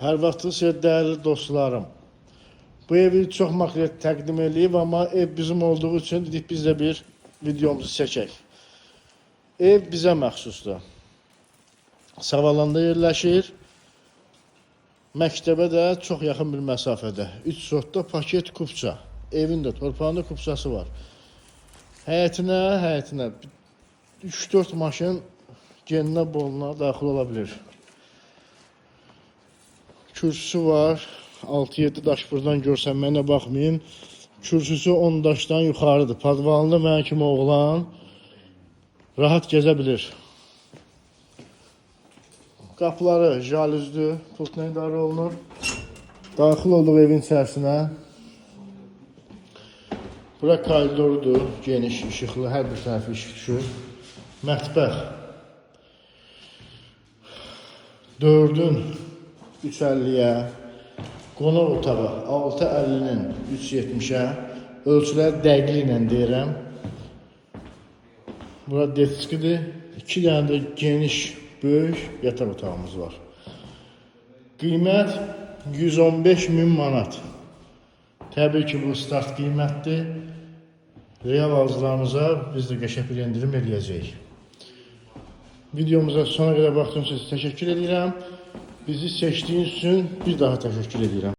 Hər vaxtınız xeyir dəyərli dostlarım. Bu evi çox mahiyyət təqdim edib, amma ev bizim olduğu üçün dedik biz də bir videomuzu çəkək. Ev bizə məxsusdur. Savalanda yerləşir. Məktəbə də çox yaxın bir məsafədə. 3 sotda paket kupça. Evin də torpağında kupçası var. Həyətinə 3-4 maşın geninə boluna daxil ola bilir. Kürsüsü var. 6-7 daş buradan görsənməyinə baxmayın. Kürsüsü 10 daşdan yuxarıdır. Padvalında mənim kimi oğlan rahat gəzə bilir. Qapıları jalüzdür. Pultla idarə olunur. Daxil olduq evin içərisinə. Bura koridordur. Geniş, işıqlı. Hər bir tərəfi işıq düşür. Mətbəx. 4-ün 3.50-yə, qonaq otağı 6.50-nin 3.70-ə, ölçüləri dəqiqli ilə deyirəm. Bura detskidir. 2 dənə də geniş, böyük yataq otağımız var. Qiymət 115.000 manat. Təbii ki, bu start qiymətdir. Real arzlarınıza biz də qəşəng bir endirim eləyəcəyik. Videomuza sona qədər baxdığınız üçün təşəkkür edirəm. Bizi seçdiyiniz üçün bir daha təşəkkür edirəm.